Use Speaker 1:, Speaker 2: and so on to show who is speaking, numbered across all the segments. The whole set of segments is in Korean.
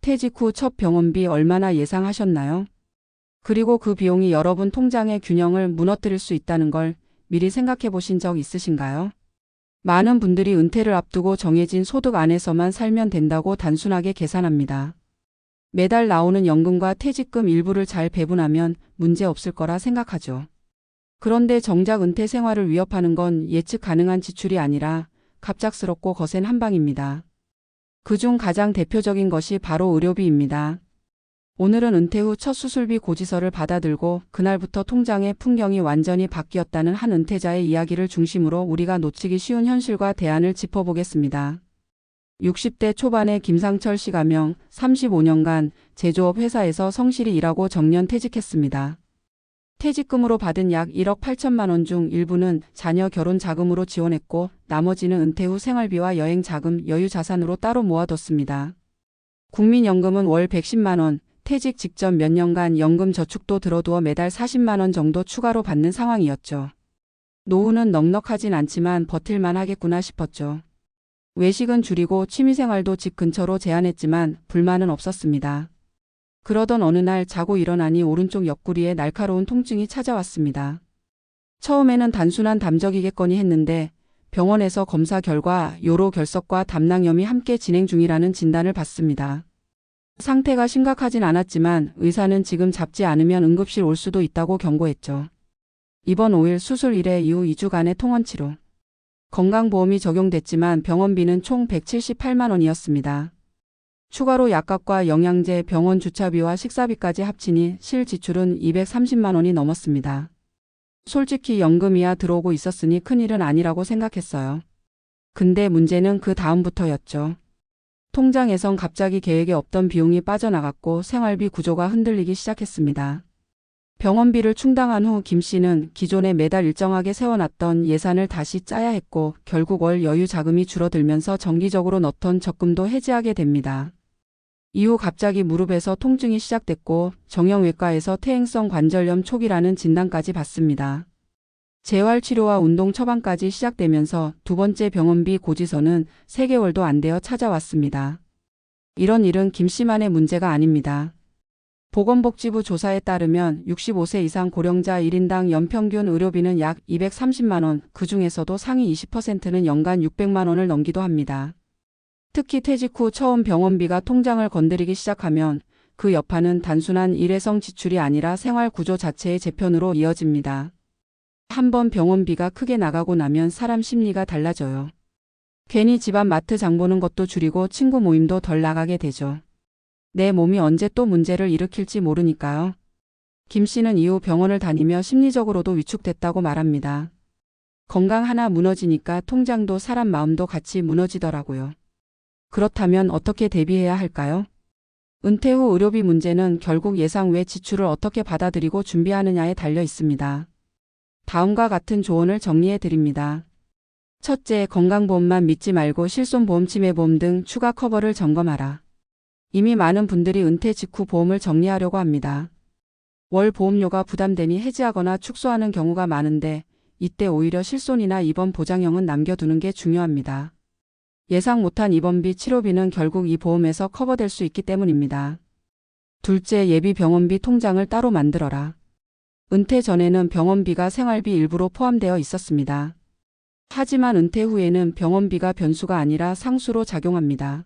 Speaker 1: 퇴직 후 첫 병원비 얼마나 예상하셨나요? 그리고 그 비용이 여러분 통장의 균형을 무너뜨릴 수 있다는 걸 미리 생각해 보신 적 있으신가요? 많은 분들이 은퇴를 앞두고 정해진 소득 안에서만 살면 된다고 단순하게 계산합니다. 매달 나오는 연금과 퇴직금 일부를 잘 배분하면 문제 없을 거라 생각하죠. 그런데 정작 은퇴 생활을 위협하는 건 예측 가능한 지출이 아니라 갑작스럽고 거센 한방입니다. 그중 가장 대표적인 것이 바로 의료비입니다. 오늘은 은퇴 후 첫 수술비 고지서를 받아들고 그날부터 통장의 풍경이 완전히 바뀌었다는 한 은퇴자의 이야기를 중심으로 우리가 놓치기 쉬운 현실과 대안을 짚어보겠습니다. 60대 초반의 김상철 씨 가명 35년간 제조업 회사에서 성실히 일하고 정년 퇴직했습니다. 퇴직금으로 받은 약 1억 8천만 원 중 일부는 자녀 결혼 자금으로 지원했고 나머지는 은퇴 후 생활비와 여행 자금, 여유 자산으로 따로 모아뒀습니다. 국민연금은 월 110만 원, 퇴직 직전 몇 년간 연금 저축도 들어두어 매달 40만 원 정도 추가로 받는 상황이었죠. 노후는 넉넉하진 않지만 버틸만 하겠구나 싶었죠. 외식은 줄이고 취미생활도 집 근처로 제한했지만 불만은 없었습니다. 그러던 어느 날 자고 일어나니 오른쪽 옆구리에 날카로운 통증이 찾아왔습니다. 처음에는 단순한 담적이겠거니 했는데 병원에서 검사 결과 요로 결석과 담낭염이 함께 진행 중이라는 진단을 받습니다. 상태가 심각하진 않았지만 의사는 지금 잡지 않으면 응급실 올 수도 있다고 경고했죠. 이번 5일 수술 1회 이후 2주간의 통원치료. 건강보험이 적용됐지만 병원비는 총 178만 원이었습니다. 추가로 약값과 영양제, 병원 주차비와 식사비까지 합치니 실 지출은 230만 원이 넘었습니다. 솔직히 연금이야 들어오고 있었으니 큰일은 아니라고 생각했어요. 근데 문제는 그 다음부터였죠. 통장에선 갑자기 계획에 없던 비용이 빠져나갔고 생활비 구조가 흔들리기 시작했습니다. 병원비를 충당한 후 김 씨는 기존에 매달 일정하게 세워놨던 예산을 다시 짜야 했고 결국 월 여유 자금이 줄어들면서 정기적으로 넣던 적금도 해지하게 됩니다. 이후 갑자기 무릎에서 통증이 시작됐고 정형외과에서 퇴행성 관절염 초기라는 진단까지 받습니다. 재활치료와 운동 처방까지 시작되면서 두 번째 병원비 고지서는 3개월도 안 되어 찾아왔습니다. 이런 일은 김 씨만의 문제가 아닙니다. 보건복지부 조사에 따르면 65세 이상 고령자 1인당 연평균 의료비는 약 230만 원, 그 중에서도 상위 20%는 연간 600만 원을 넘기도 합니다. 특히 퇴직 후 처음 병원비가 통장을 건드리기 시작하면 그 여파는 단순한 일회성 지출이 아니라 생활 구조 자체의 재편으로 이어집니다. 한번 병원비가 크게 나가고 나면 사람 심리가 달라져요. 괜히 집안 마트 장 보는 것도 줄이고 친구 모임도 덜 나가게 되죠. 내 몸이 언제 또 문제를 일으킬지 모르니까요. 김 씨는 이후 병원을 다니며 심리적으로도 위축됐다고 말합니다. 건강 하나 무너지니까 통장도 사람 마음도 같이 무너지더라고요. 그렇다면 어떻게 대비해야 할까요? 은퇴 후 의료비 문제는 결국 예상 외 지출을 어떻게 받아들이고 준비하느냐에 달려 있습니다. 다음과 같은 조언을 정리해 드립니다. 첫째, 건강보험만 믿지 말고 실손보험, 치매보험 등 추가 커버를 점검하라. 이미 많은 분들이 은퇴 직후 보험을 정리하려고 합니다. 월 보험료가 부담되니 해지하거나 축소하는 경우가 많은데 이때 오히려 실손이나 입원 보장형은 남겨두는 게 중요합니다. 예상 못한 입원비, 치료비는 결국 이 보험에서 커버될 수 있기 때문입니다. 둘째, 예비 병원비 통장을 따로 만들어라. 은퇴 전에는 병원비가 생활비 일부로 포함되어 있었습니다. 하지만 은퇴 후에는 병원비가 변수가 아니라 상수로 작용합니다.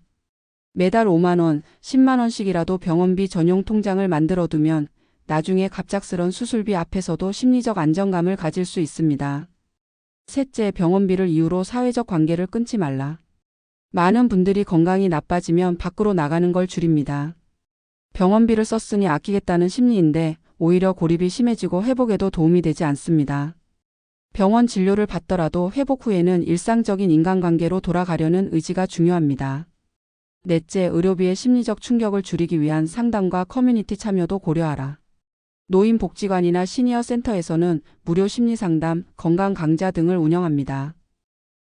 Speaker 1: 매달 5만 원, 10만 원씩이라도 병원비 전용 통장을 만들어두면 나중에 갑작스런 수술비 앞에서도 심리적 안정감을 가질 수 있습니다. 셋째, 병원비를 이유로 사회적 관계를 끊지 말라. 많은 분들이 건강이 나빠지면 밖으로 나가는 걸 줄입니다. 병원비를 썼으니 아끼겠다는 심리인데 오히려 고립이 심해지고 회복에도 도움이 되지 않습니다. 병원 진료를 받더라도 회복 후에는 일상적인 인간관계로 돌아가려는 의지가 중요합니다. 넷째, 의료비의 심리적 충격을 줄이기 위한 상담과 커뮤니티 참여도 고려하라. 노인복지관이나 시니어 센터에서는 무료 심리상담, 건강 강좌 등을 운영합니다.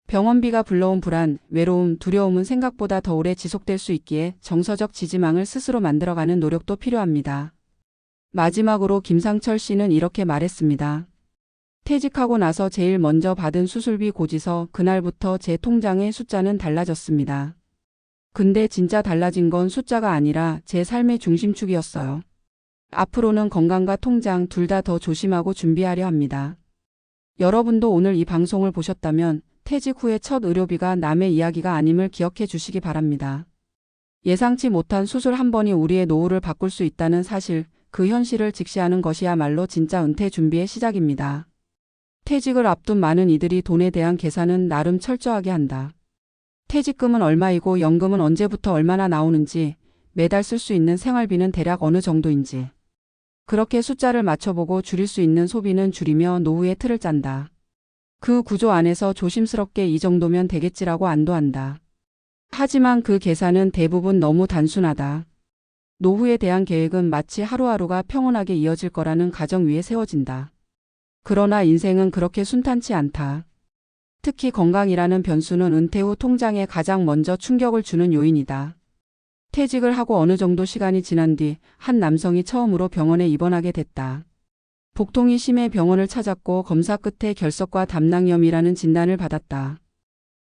Speaker 1: 병원비가 불러온 불안, 외로움, 두려움은 생각보다 더 오래 지속될 수 있기에 정서적 지지망을 스스로 만들어가는 노력도 필요합니다. 마지막으로 김상철 씨는 이렇게 말했습니다. 퇴직하고 나서 제일 먼저 받은 수술비 고지서, 그날부터 제 통장의 숫자는 달라졌습니다. 근데 진짜 달라진 건 숫자가 아니라 제 삶의 중심축이었어요. 앞으로는 건강과 통장 둘 다 더 조심하고 준비하려 합니다. 여러분도 오늘 이 방송을 보셨다면 퇴직 후의 첫 의료비가 남의 이야기가 아님을 기억해 주시기 바랍니다. 예상치 못한 수술 한 번이 우리의 노후를 바꿀 수 있다는 사실, 그 현실을 직시하는 것이야말로 진짜 은퇴 준비의 시작입니다. 퇴직을 앞둔 많은 이들이 돈에 대한 계산은 나름 철저하게 한다. 퇴직금은 얼마이고 연금은 언제부터 얼마나 나오는지, 매달 쓸 수 있는 생활비는 대략 어느 정도인지. 그렇게 숫자를 맞춰보고 줄일 수 있는 소비는 줄이며 노후의 틀을 짠다. 그 구조 안에서 조심스럽게 이 정도면 되겠지라고 안도한다. 하지만 그 계산은 대부분 너무 단순하다. 노후에 대한 계획은 마치 하루하루가 평온하게 이어질 거라는 가정 위에 세워진다. 그러나 인생은 그렇게 순탄치 않다. 특히 건강이라는 변수는 은퇴 후 통장에 가장 먼저 충격을 주는 요인이다. 퇴직을 하고 어느 정도 시간이 지난 뒤 한 남성이 처음으로 병원에 입원하게 됐다. 복통이 심해 병원을 찾았고 검사 끝에 결석과 담낭염이라는 진단을 받았다.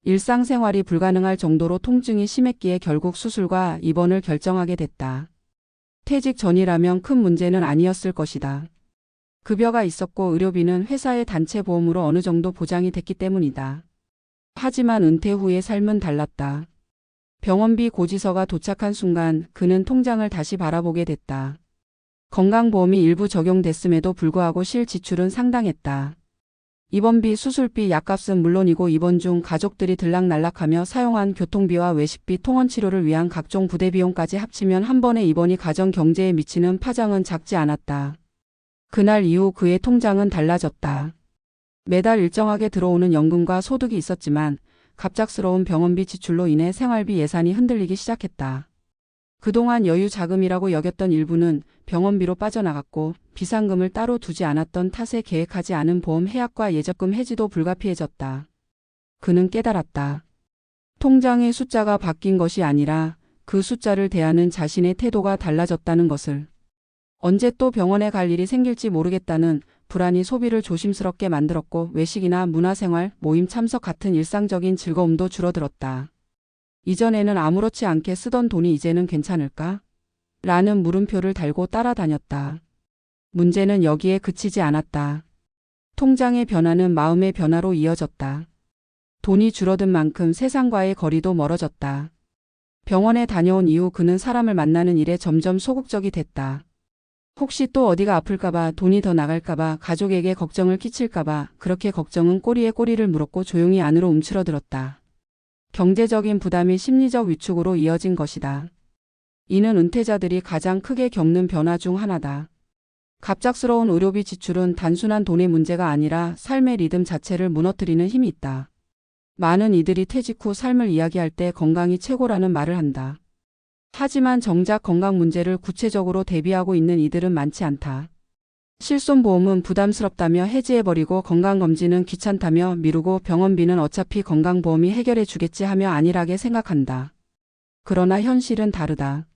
Speaker 1: 일상생활이 불가능할 정도로 통증이 심했기에 결국 수술과 입원을 결정하게 됐다. 퇴직 전이라면 큰 문제는 아니었을 것이다. 급여가 있었고 의료비는 회사의 단체 보험으로 어느 정도 보장이 됐기 때문이다. 하지만 은퇴 후의 삶은 달랐다. 병원비 고지서가 도착한 순간 그는 통장을 다시 바라보게 됐다. 건강보험이 일부 적용됐음에도 불구하고 실지출은 상당했다. 입원비, 수술비, 약값은 물론이고 입원 중 가족들이 들락날락하며 사용한 교통비와 외식비, 통원치료를 위한 각종 부대비용까지 합치면 한 번의 입원이 가정 경제에 미치는 파장은 작지 않았다. 그날 이후 그의 통장은 달라졌다. 매달 일정하게 들어오는 연금과 소득이 있었지만 갑작스러운 병원비 지출로 인해 생활비 예산이 흔들리기 시작했다. 그동안 여유 자금이라고 여겼던 일부는 병원비로 빠져나갔고 비상금을 따로 두지 않았던 탓에 계획하지 않은 보험 해약과 예적금 해지도 불가피해졌다. 그는 깨달았다. 통장의 숫자가 바뀐 것이 아니라 그 숫자를 대하는 자신의 태도가 달라졌다는 것을. 언제 또 병원에 갈 일이 생길지 모르겠다는 불안이 소비를 조심스럽게 만들었고 외식이나 문화생활, 모임 참석 같은 일상적인 즐거움도 줄어들었다. 이전에는 아무렇지 않게 쓰던 돈이 이제는 괜찮을까? 라는 물음표를 달고 따라다녔다. 문제는 여기에 그치지 않았다. 통장의 변화는 마음의 변화로 이어졌다. 돈이 줄어든 만큼 세상과의 거리도 멀어졌다. 병원에 다녀온 이후 그는 사람을 만나는 일에 점점 소극적이 됐다. 혹시 또 어디가 아플까봐, 돈이 더 나갈까봐, 가족에게 걱정을 끼칠까봐, 그렇게 걱정은 꼬리에 꼬리를 물었고 조용히 안으로 움츠러들었다. 경제적인 부담이 심리적 위축으로 이어진 것이다. 이는 은퇴자들이 가장 크게 겪는 변화 중 하나다. 갑작스러운 의료비 지출은 단순한 돈의 문제가 아니라 삶의 리듬 자체를 무너뜨리는 힘이 있다. 많은 이들이 퇴직 후 삶을 이야기할 때 건강이 최고라는 말을 한다. 하지만 정작 건강 문제를 구체적으로 대비하고 있는 이들은 많지 않다. 실손보험은 부담스럽다며 해지해버리고 건강검진은 귀찮다며 미루고 병원비는 어차피 건강보험이 해결해 주겠지 하며 안일하게 생각한다. 그러나 현실은 다르다.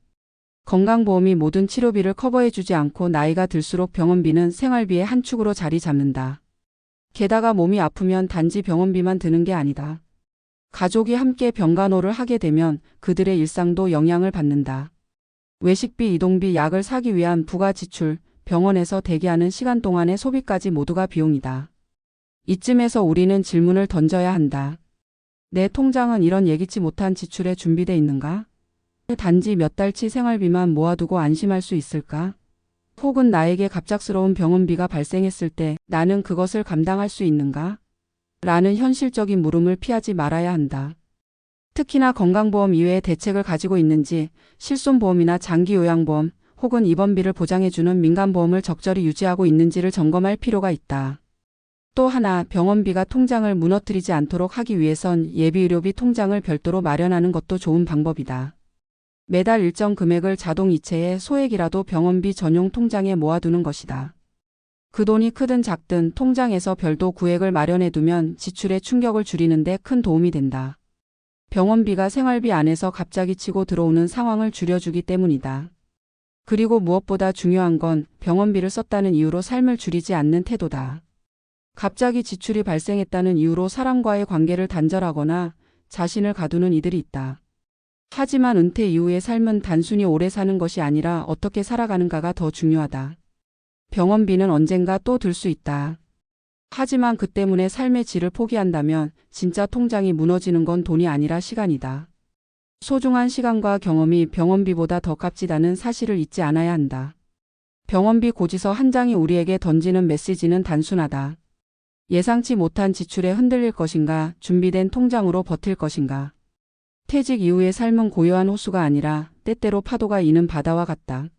Speaker 1: 건강보험이 모든 치료비를 커버해주지 않고 나이가 들수록 병원비는 생활비의 한 축으로 자리 잡는다. 게다가 몸이 아프면 단지 병원비만 드는 게 아니다. 가족이 함께 병간호를 하게 되면 그들의 일상도 영향을 받는다. 외식비, 이동비, 약을 사기 위한 부가 지출, 병원에서 대기하는 시간 동안의 소비까지 모두가 비용이다. 이쯤에서 우리는 질문을 던져야 한다. 내 통장은 이런 예기치 못한 지출에 준비돼 있는가? 단지 몇 달치 생활비만 모아두고 안심할 수 있을까? 혹은 나에게 갑작스러운 병원비가 발생했을 때 나는 그것을 감당할 수 있는가? 라는 현실적인 물음을 피하지 말아야 한다. 특히나 건강보험 이외의 대책을 가지고 있는지, 실손보험이나 장기요양보험, 혹은 입원비를 보장해주는 민간보험을 적절히 유지하고 있는지를 점검할 필요가 있다. 또 하나, 병원비가 통장을 무너뜨리지 않도록 하기 위해선 예비의료비 통장을 별도로 마련하는 것도 좋은 방법이다. 매달 일정 금액을 자동 이체해 소액이라도 병원비 전용 통장에 모아두는 것이다. 그 돈이 크든 작든 통장에서 별도 구획을 마련해두면 지출의 충격을 줄이는 데 큰 도움이 된다. 병원비가 생활비 안에서 갑자기 치고 들어오는 상황을 줄여주기 때문이다. 그리고 무엇보다 중요한 건 병원비를 썼다는 이유로 삶을 줄이지 않는 태도다. 갑자기 지출이 발생했다는 이유로 사람과의 관계를 단절하거나 자신을 가두는 이들이 있다. 하지만 은퇴 이후의 삶은 단순히 오래 사는 것이 아니라 어떻게 살아가는가가 더 중요하다. 병원비는 언젠가 또 들 수 있다. 하지만 그 때문에 삶의 질을 포기한다면 진짜 통장이 무너지는 건 돈이 아니라 시간이다. 소중한 시간과 경험이 병원비보다 더 값지다는 사실을 잊지 않아야 한다. 병원비 고지서 한 장이 우리에게 던지는 메시지는 단순하다. 예상치 못한 지출에 흔들릴 것인가, 준비된 통장으로 버틸 것인가. 퇴직 이후의 삶은 고요한 호수가 아니라 때때로 파도가 이는 바다와 같다.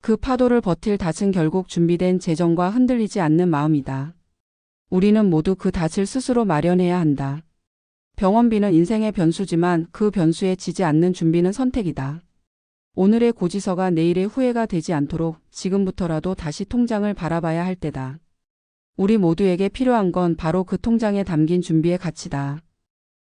Speaker 1: 그 파도를 버틸 닻은 결국 준비된 재정과 흔들리지 않는 마음이다. 우리는 모두 그 닻을 스스로 마련해야 한다. 병원비는 인생의 변수지만 그 변수에 지지 않는 준비는 선택이다. 오늘의 고지서가 내일의 후회가 되지 않도록 지금부터라도 다시 통장을 바라봐야 할 때다. 우리 모두에게 필요한 건 바로 그 통장에 담긴 준비의 가치다.